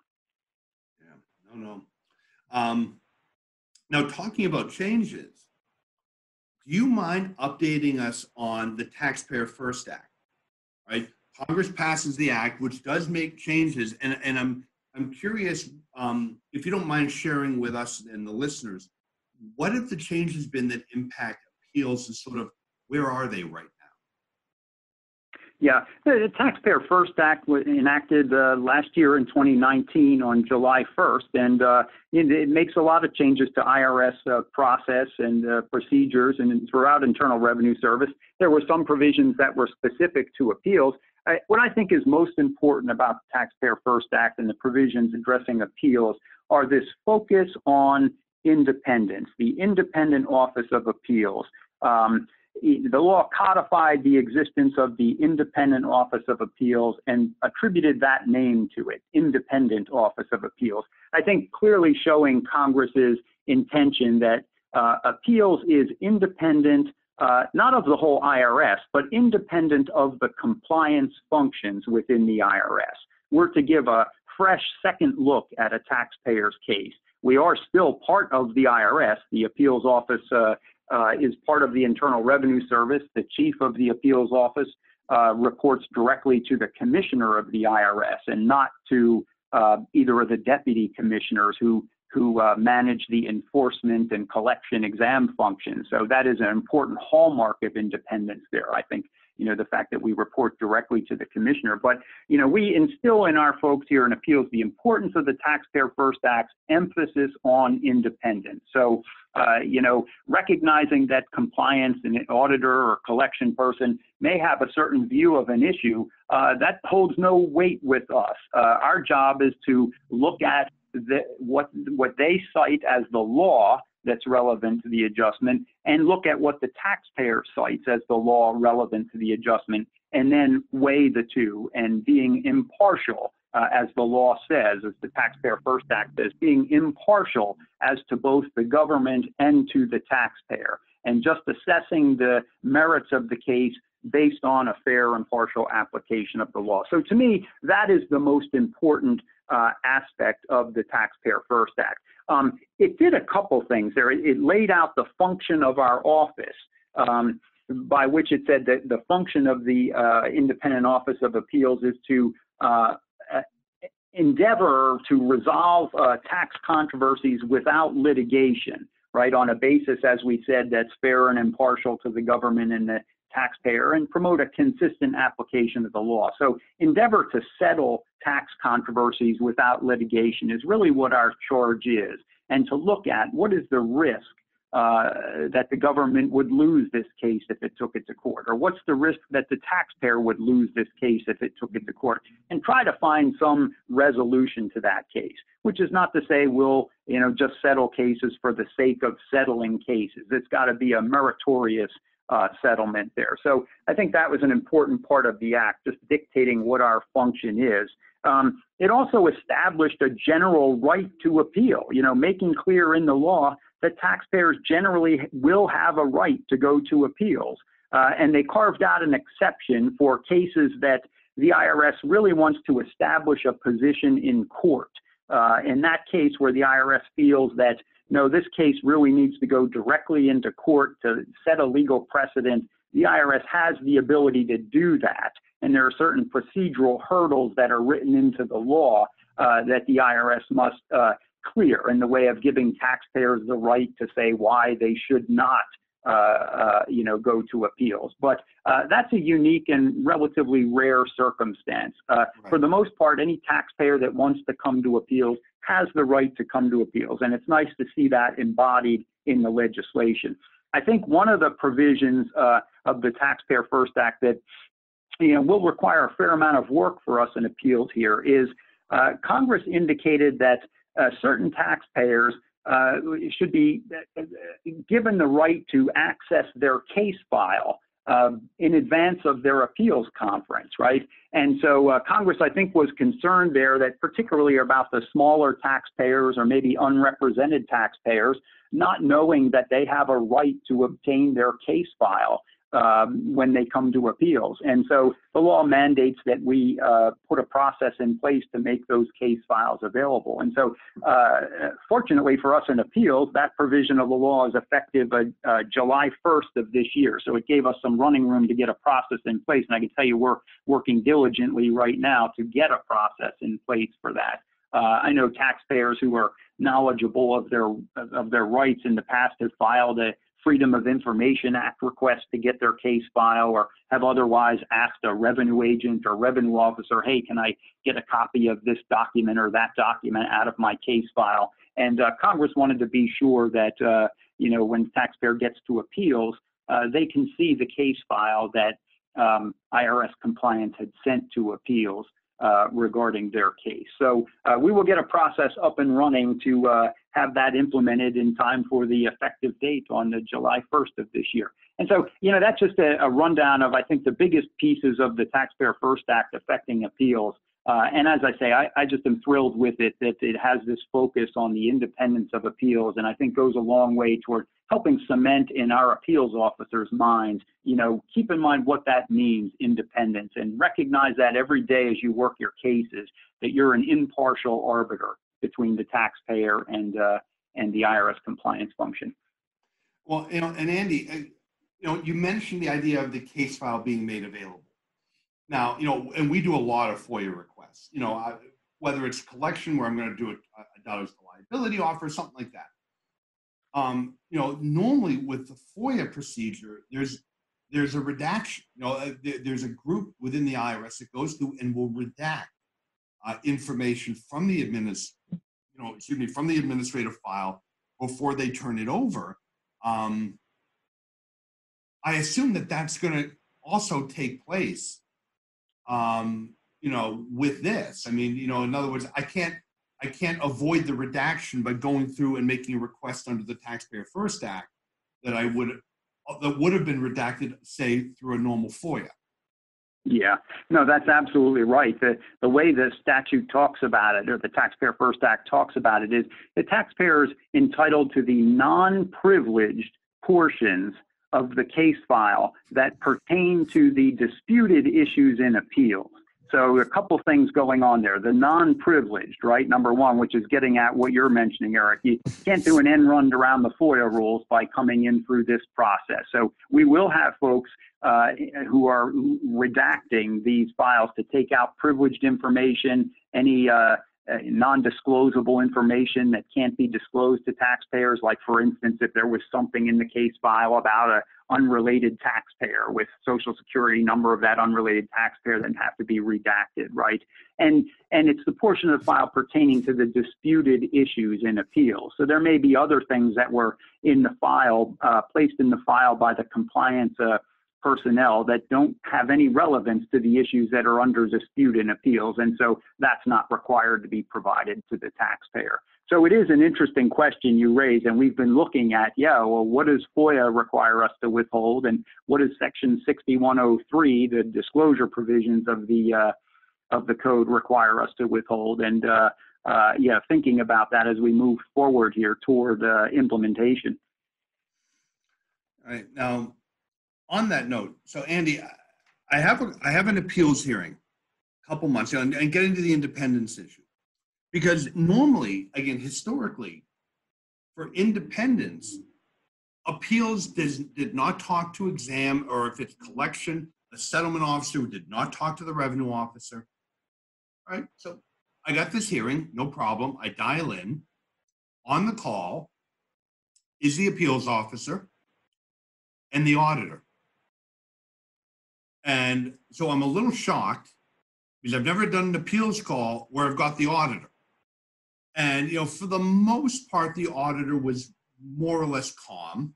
Yeah, now, talking about changes, do you mind updating us on the Taxpayer First Act, right? Congress passes the act, which does make changes, and I'm curious if you don't mind sharing with us and the listeners, what have the changes been that impact appeals, and sort of where are they right now? Yeah, the Taxpayer First Act was enacted last year in 2019 on July 1st, and it makes a lot of changes to IRS process and procedures and throughout Internal Revenue Service. There were some provisions that were specific to appeals. What I think is most important about the Taxpayer First Act and the provisions addressing appeals are this focus on independence, the independent office of appeals. The law codified the existence of the Independent Office of Appeals and attributed that name to it, Independent Office of Appeals. I think clearly showing Congress's intention that appeals is independent, not of the whole IRS, but independent of the compliance functions within the IRS. We're to give a fresh second look at a taxpayer's case. We are still part of the IRS. The appeals office is part of the Internal Revenue Service. The chief of the appeals office reports directly to the commissioner of the IRS and not to either of the deputy commissioners who manage the enforcement and collection exam functions. So that is an important hallmark of independence there. I think, the fact that we report directly to the commissioner. But, we instill in our folks here in appeals the importance of the Taxpayer First Act's emphasis on independence. So, recognizing that compliance and an auditor or collection person may have a certain view of an issue, that holds no weight with us. Our job is to look at what they cite as the law that's relevant to the adjustment, and look at what the taxpayer cites as the law relevant to the adjustment, and then weigh the two, and being impartial, as the law says, as the Taxpayer First Act says, being impartial as to both the government and to the taxpayer, and just assessing the merits of the case based on a fair and partial application of the law. So to me, that is the most important aspect of the Taxpayer First Act. It did a couple things there. It laid out the function of our office, by which it said that the function of the Independent Office of Appeals is to endeavor to resolve tax controversies without litigation, right, on a basis, as we said, that's fair and impartial to the government and the taxpayer, and promote a consistent application of the law. So endeavor to settle tax controversies without litigation is really what our charge is, and to look at what is the risk that the government would lose this case if it took it to court, or what's the risk that the taxpayer would lose this case if it took it to court, and try to find some resolution to that case, which is not to say we'll just settle cases for the sake of settling cases. It's got to be a meritorious settlement there. So I think that was an important part of the act, just dictating what our function is. It also established a general right to appeal, making clear in the law that taxpayers generally will have a right to go to appeals. And they carved out an exception for cases that the IRS really wants to establish a position in court. In that case where the IRS feels that, no, this case really needs to go directly into court to set a legal precedent, the IRS has the ability to do that. And there are certain procedural hurdles that are written into the law that the IRS must clear in the way of giving taxpayers the right to say why they should not go to appeals. But that's a unique and relatively rare circumstance. Right. For the most part, any taxpayer that wants to come to appeals has the right to come to appeals. And it's nice to see that embodied in the legislation. I think one of the provisions of the Taxpayer First Act that will require a fair amount of work for us in appeals here is Congress indicated that certain taxpayers should be given the right to access their case file in advance of their appeals conference, right? And so Congress, I think, was concerned there that particularly about the smaller taxpayers or maybe unrepresented taxpayers not knowing that they have a right to obtain their case file when they come to appeals. And so the law mandates that we put a process in place to make those case files available. And so fortunately for us in appeals, that provision of the law is effective July 1st of this year. So it gave us some running room to get a process in place. And I can tell you we're working diligently right now to get a process in place for that. I know taxpayers who are knowledgeable of their rights in the past have filed a Freedom of Information Act request to get their case file, or have otherwise asked a revenue agent or revenue officer, hey, can I get a copy of this document or that document out of my case file? And Congress wanted to be sure that, when taxpayer gets to appeals, they can see the case file that IRS compliance had sent to appeals regarding their case. So we will get a process up and running to have that implemented in time for the effective date on the July 1st of this year. And so, that's just a rundown of, I think, the biggest pieces of the Taxpayer First Act affecting appeals. And as I say, I just am thrilled with it that it has this focus on the independence of appeals, and I think goes a long way toward helping cement in our appeals officers' minds, keep in mind what that means, independence, and recognize that every day as you work your cases, that you're an impartial arbiter between the taxpayer and the IRS compliance function. Well, and Andy, you mentioned the idea of the case file being made available. Now, and we do a lot of FOIA requests, whether it's collection where I'm going to do a dollars to liability offer, something like that. Normally with the FOIA procedure, there's a redaction. There's a group within the IRS that goes through and will redact information from the from the administrative file before they turn it over. I assume that that's going to also take place, with this. I mean, in other words, I can't avoid the redaction by going through and making a request under the Taxpayer First Act that would have been redacted, say, through a normal FOIA. Yeah, no, that's absolutely right. The way the statute talks about it, or the Taxpayer First Act talks about it, is the taxpayer is entitled to the non-privileged portions of the case file that pertain to the disputed issues in appeals. So a couple things going on there. The non-privileged, right? Number one, which is getting at what you're mentioning, Eric. You can't do an end run around the FOIA rules by coming in through this process. So we will have folks who are redacting these files to take out privileged information, any non-disclosable information that can't be disclosed to taxpayers. Like, for instance, if there was something in the case file about an unrelated taxpayer with Social Security number of that unrelated taxpayer, then have to be redacted, right? And it's the portion of the file pertaining to the disputed issues in appeals. So there may be other things that were in the file, placed in the file by the compliance personnel that don't have any relevance to the issues that are under dispute in appeals. And so that's not required to be provided to the taxpayer. So it is an interesting question you raise, and we've been looking at, what does FOIA require us to withhold, and what does Section 6103, the disclosure provisions of the code, require us to withhold? And thinking about that as we move forward here toward implementation. All right. Now, on that note, so Andy, I have an appeals hearing a couple months, and get into the independence issue. Because normally, again, historically, for independence, appeals did not talk to exam, or if it's collection, the settlement officer did not talk to the revenue officer. All right, so I got this hearing, no problem. I dial in. On the call is the appeals officer and the auditor. And so I'm a little shocked because I've never done an appeals call where I've got the auditor. And, for the most part, the auditor was more or less calm.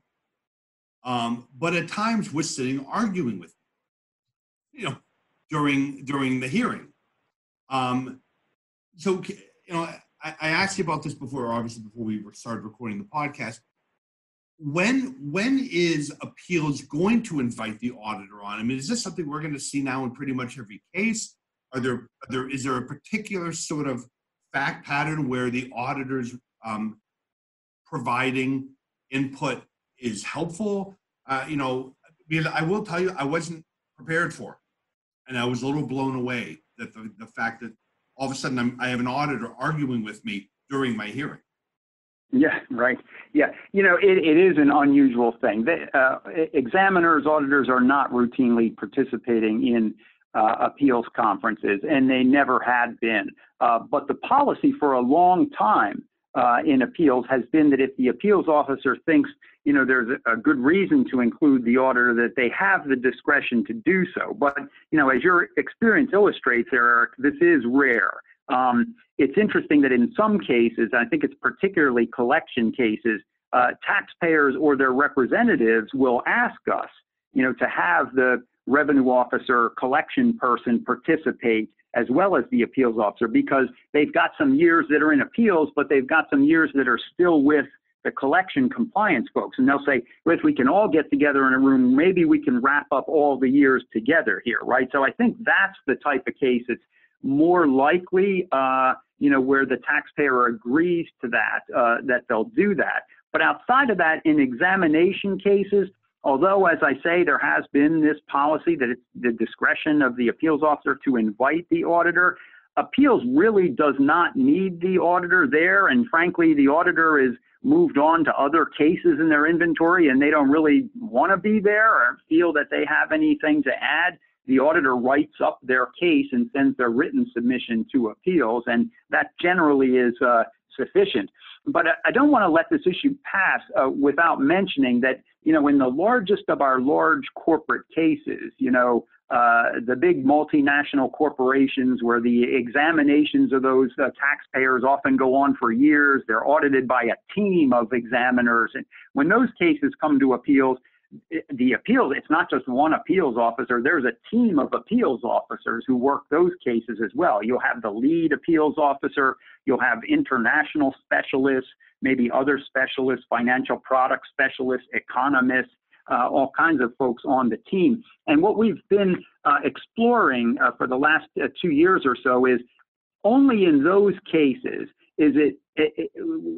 But at times was sitting arguing with me, during the hearing. So, I asked you about this before, obviously, before we started recording the podcast. When is appeals going to invite the auditor on? I mean, is this something we're going to see now in pretty much every case? Is there a particular sort of fact pattern where the auditor's providing input is helpful? because I will tell you, I wasn't prepared for it. And I was a little blown away that the fact that all of a sudden I have an auditor arguing with me during my hearing. Yeah, right. Yeah, it is an unusual thing. Examiners, auditors are not routinely participating in appeals conferences, and they never had been. But the policy for a long time in appeals has been that if the appeals officer thinks, there's a good reason to include the auditor, that they have the discretion to do so. But, as your experience illustrates, Eric, this is rare. It's interesting that in some cases, I think it's particularly collection cases, taxpayers or their representatives will ask us, to have the revenue officer, collection person participate as well as the appeals officer, because they've got some years that are in appeals, but they've got some years that are still with the collection compliance folks. And they'll say, well, if we can all get together in a room, maybe we can wrap up all the years together here, right? So I think that's the type of case that's more likely, where the taxpayer agrees to that, that they'll do that. But outside of that, in examination cases, although, as I say, there has been this policy that it's the discretion of the appeals officer to invite the auditor, appeals really does not need the auditor there. And frankly, the auditor is moved on to other cases in their inventory, and they don't really want to be there or feel that they have anything to add. The auditor writes up their case and sends their written submission to appeals, and that generally is sufficient. But I don't want to let this issue pass without mentioning that, in the largest of our large corporate cases, the big multinational corporations where the examinations of those taxpayers often go on for years, they're audited by a team of examiners. And when those cases come to appeals, it's not just one appeals officer. There's a team of appeals officers who work those cases as well. You'll have the lead appeals officer. You'll have international specialists, maybe other specialists, financial product specialists, economists, all kinds of folks on the team. And what we've been exploring for the last 2 years or so is only in those cases is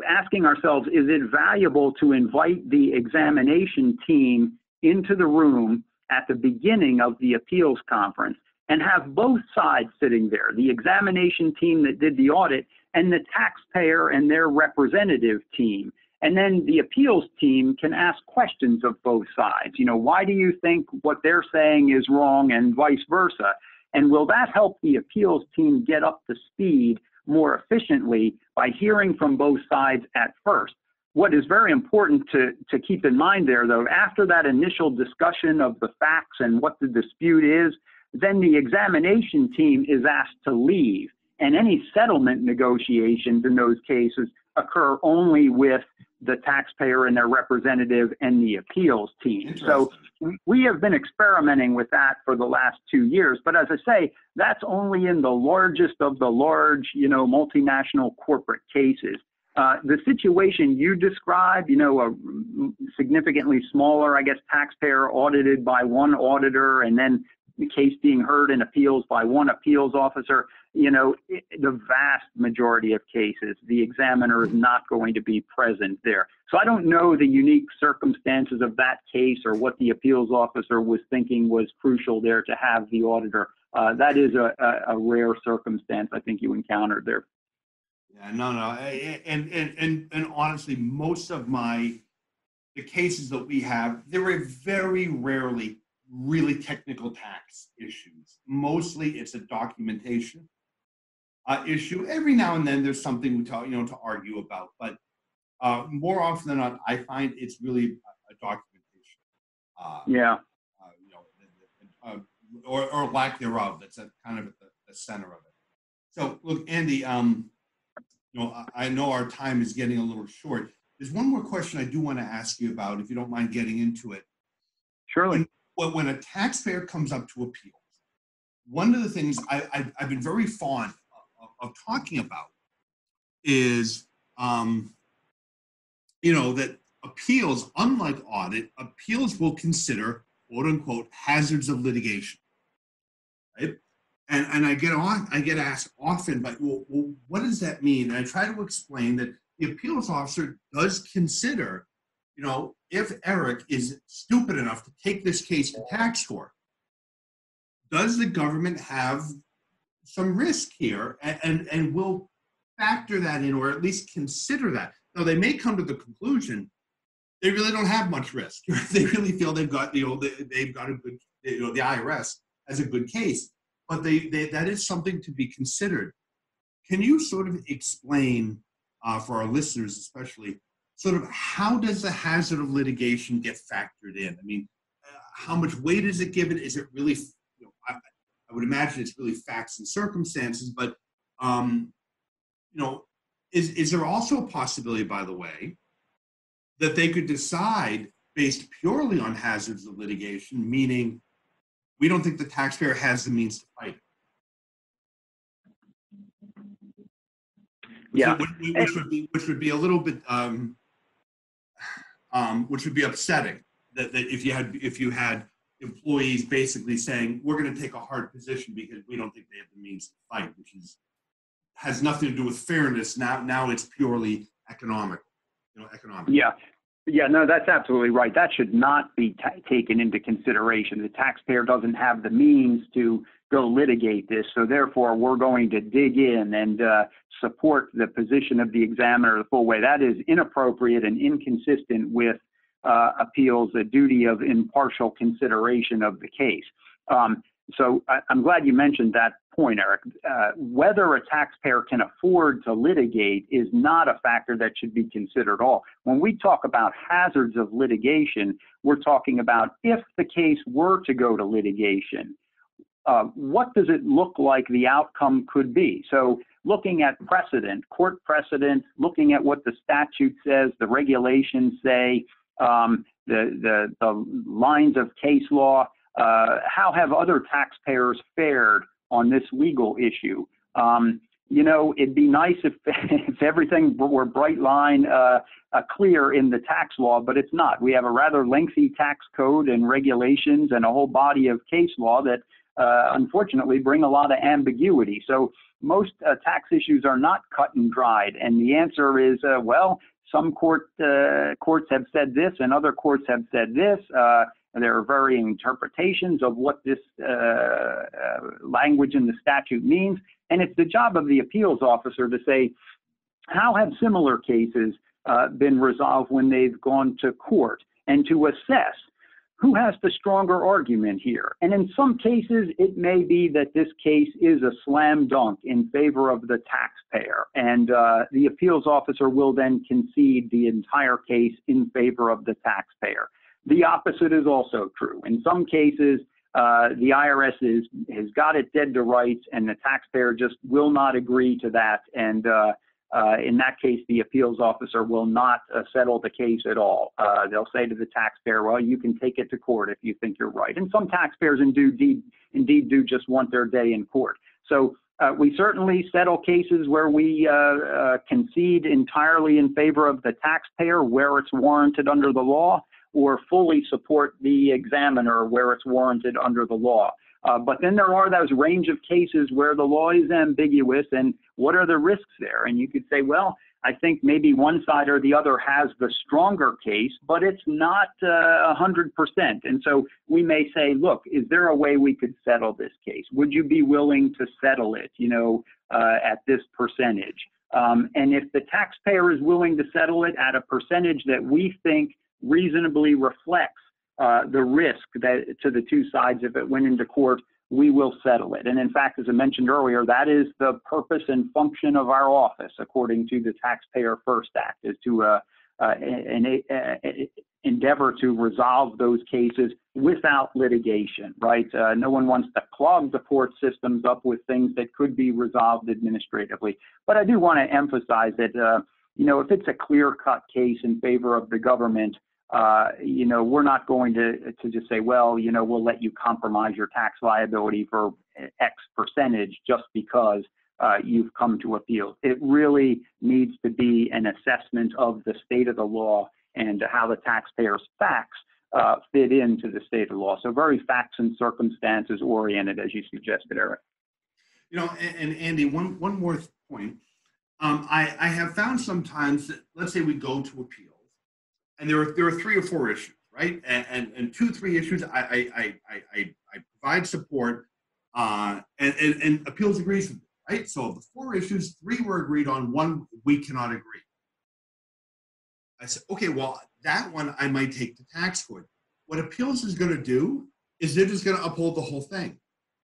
asking ourselves, is it valuable to invite the examination team into the room at the beginning of the appeals conference and have both sides sitting there, the examination team that did the audit and the taxpayer and their representative team? And then the appeals team can ask questions of both sides. Why do you think what they're saying is wrong, and vice versa? And will that help the appeals team get up to speed more efficiently by hearing from both sides at first? What is very important to keep in mind there, though, after that initial discussion of the facts and what the dispute is, then the examination team is asked to leave. And any settlement negotiations in those cases occur only with the taxpayer and their representative and the appeals team. So we have been experimenting with that for the last 2 years. But as I say, that's only in the largest of the large, multinational corporate cases. The situation you described, a significantly smaller, taxpayer audited by one auditor and then the case being heard in appeals by one appeals officer, the vast majority of cases, the examiner is not going to be present there. So I don't know the unique circumstances of that case or what the appeals officer was thinking was crucial there to have the auditor. That is a rare circumstance I think you encountered there. Yeah, no. And honestly, most of the cases that we have, there are very rarely really technical tax issues. Mostly it's a documentation issue. Every now and then there's something to argue about, but more often than not, I find it's really a documentation. Or lack thereof. That's kind of at the center of it. So look, Andy, I know our time is getting a little short. There's one more question I do want to ask you about, if you don't mind getting into it. Surely. When a taxpayer comes up to appeals, one of the things I've been very fond of talking about is, that appeals, unlike audit, appeals will consider, quote unquote, hazards of litigation, right? And I get asked often, but well, what does that mean? And I try to explain that the appeals officer does consider, if Eric is stupid enough to take this case to tax court, does the government have some risk here, and will factor that in, or at least consider that? Now, they may come to the conclusion they really don't have much risk. They really feel they've got, they've got a good, the IRS has a good case, but that is something to be considered. Can you sort of explain, for our listeners especially, sort of how does the hazard of litigation get factored in? I mean, how much weight is it given? Is it really, I would imagine it's really facts and circumstances, but, is there also a possibility, by the way, that they could decide based purely on hazards of litigation, meaning we don't think the taxpayer has the means to fight it? Which would be a little bit, which would be upsetting. That if you had employees basically saying we're going to take a hard position because we don't think they have the means to fight, which has nothing to do with fairness. Now it's purely economic. Yeah, no, that's absolutely right. That should not be taken into consideration. The taxpayer doesn't have the means to go litigate this, so therefore we're going to dig in and support the position of the examiner the full way. That is inappropriate and inconsistent with appeals, a duty of impartial consideration of the case. So I'm glad you mentioned that point, Eric. Whether a taxpayer can afford to litigate is not a factor that should be considered at all. When we talk about hazards of litigation, we're talking about if the case were to go to litigation, what does it look like the outcome could be? So looking at precedent, court precedent, looking at what the statute says, the regulations say, the lines of case law, how have other taxpayers fared on this legal issue? It'd be nice if everything were bright line clear in the tax law, but it's not. We have a rather lengthy tax code and regulations and a whole body of case law that unfortunately bring a lot of ambiguity. So most tax issues are not cut and dried, and the answer is, some courts have said this and other courts have said this. There are varying interpretations of what this language in the statute means, and it's the job of the appeals officer to say, how have similar cases been resolved when they've gone to court, and to assess who has the stronger argument here. And in some cases, it may be that this case is a slam dunk in favor of the taxpayer, and the appeals officer will then concede the entire case in favor of the taxpayer. The opposite is also true. In some cases, the IRS has got it dead to rights, and the taxpayer just will not agree to that. And in that case, the appeals officer will not settle the case at all. They'll say to the taxpayer, well, you can take it to court if you think you're right. And some taxpayers indeed do just want their day in court. So we certainly settle cases where we concede entirely in favor of the taxpayer where it's warranted under the law, or fully support the examiner where it's warranted under the law. But then there are those range of cases where the law is ambiguous, and what are the risks there? And you could say, well, I think maybe one side or the other has the stronger case, but it's not 100%. And so we may say, look, is there a way we could settle this case? Would you be willing to settle it, at this percentage? And if the taxpayer is willing to settle it at a percentage that we think reasonably reflects the risk that to the two sides, if it went into court, we will settle it. And in fact, as I mentioned earlier, that is the purpose and function of our office, according to the Taxpayer First Act, is to endeavor to resolve those cases without litigation, right? No one wants to clog the court systems up with things that could be resolved administratively. But I do want to emphasize that, if it's a clear-cut case in favor of the government, we're not going to just say, well, we'll let you compromise your tax liability for X percentage just because you've come to appeal. It really needs to be an assessment of the state of the law and how the taxpayer's facts fit into the state of the law. So very facts and circumstances oriented, as you suggested, Eric. And Andy, one more point. I have found sometimes that, let's say we go to appeals, and there are 3 or 4 issues, right? And 2, 3 issues I provide support, and appeals agrees with me, right? So of the 4 issues, 3 were agreed on, 1 we cannot agree. I said, okay, well, that one I might take to tax court. What appeals is going to do is they're just going to uphold the whole thing.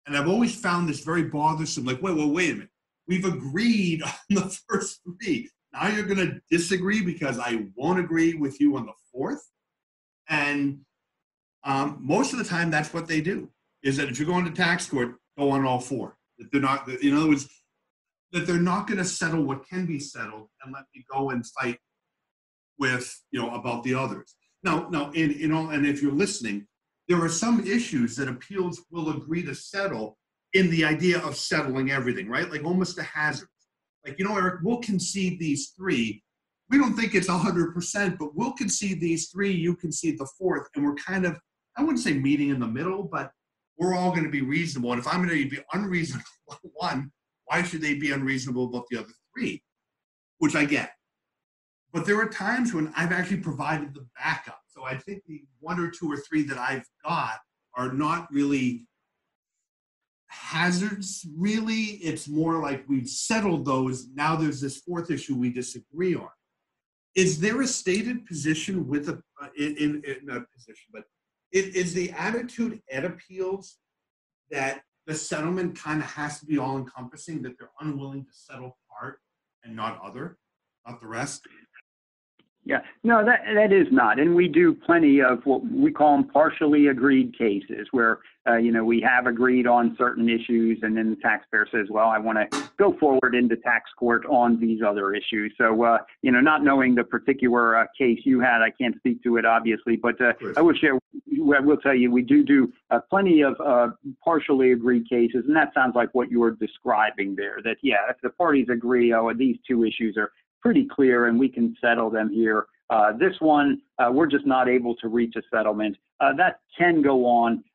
And I've always found this very bothersome, like, wait a minute. We've agreed on the first 3. Now you're going to disagree because I won't agree with you on the 4th? And most of the time, that's what they do, is that if you're going to tax court, go on all 4. That they're not, in other words, that they're not going to settle what can be settled and let me go and fight with, about the others. Now, and if you're listening, there are some issues that appeals will agree to settle in the idea of settling everything, right? Like almost a hazard. Like, Eric, we'll concede these 3. We don't think it's 100%, but we'll concede these 3, you concede the 4th, and we're kind of, I wouldn't say meeting in the middle, but we're all going to be reasonable. And if I'm going to be unreasonable about 1, why should they be unreasonable about the other 3? Which I get. But there are times when I've actually provided the backup. So I think the 1 or 2 or 3 that I've got are not really hazards, really. It's more like we've settled those. Now there's this 4th issue we disagree on. Is there a stated position with not a position, but is the attitude at appeals that the settlement kind of has to be all encompassing, that they're unwilling to settle part and not the rest? Yeah, no, that is not. And we do plenty of what we call them partially agreed cases where, we have agreed on certain issues and then the taxpayer says, well, I want to go forward into tax court on these other issues. So, not knowing the particular case you had, I can't speak to it, obviously, but I will tell you, we do plenty of partially agreed cases. And that sounds like what you were describing there, that, if the parties agree, these 2 issues are pretty clear and we can settle them here. This one, we're just not able to reach a settlement. That can go on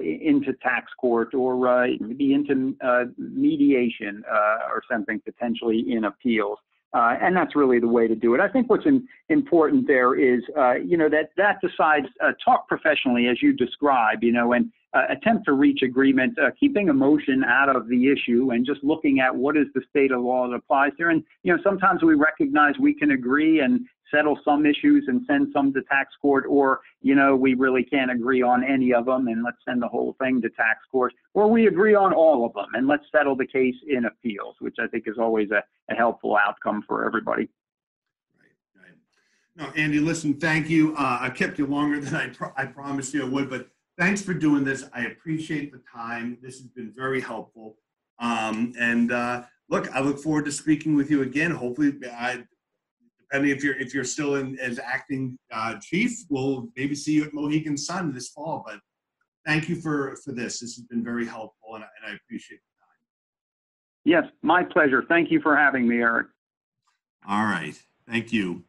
into tax court or maybe into mediation or something potentially in appeals. And that's really the way to do it. I think what's important there is, that decides, talk professionally as you describe, and attempt to reach agreement, keeping emotion out of the issue and just looking at what is the state of law that applies there. And, sometimes we recognize we can agree and settle some issues and send some to tax court, or, we really can't agree on any of them and let's send the whole thing to tax court, or we agree on all of them and let's settle the case in appeals, which I think is always a helpful outcome for everybody. Right. No, Andy, listen, thank you. I kept you longer than I promised you I would, but thanks for doing this. I appreciate the time. This has been very helpful. Look, I look forward to speaking with you again. Hopefully, depending if you're still as acting chief, we'll maybe see you at Mohegan Sun this fall. But thank you for this. This has been very helpful, and I appreciate the time. Yes, my pleasure. Thank you for having me, Eric. All right. Thank you.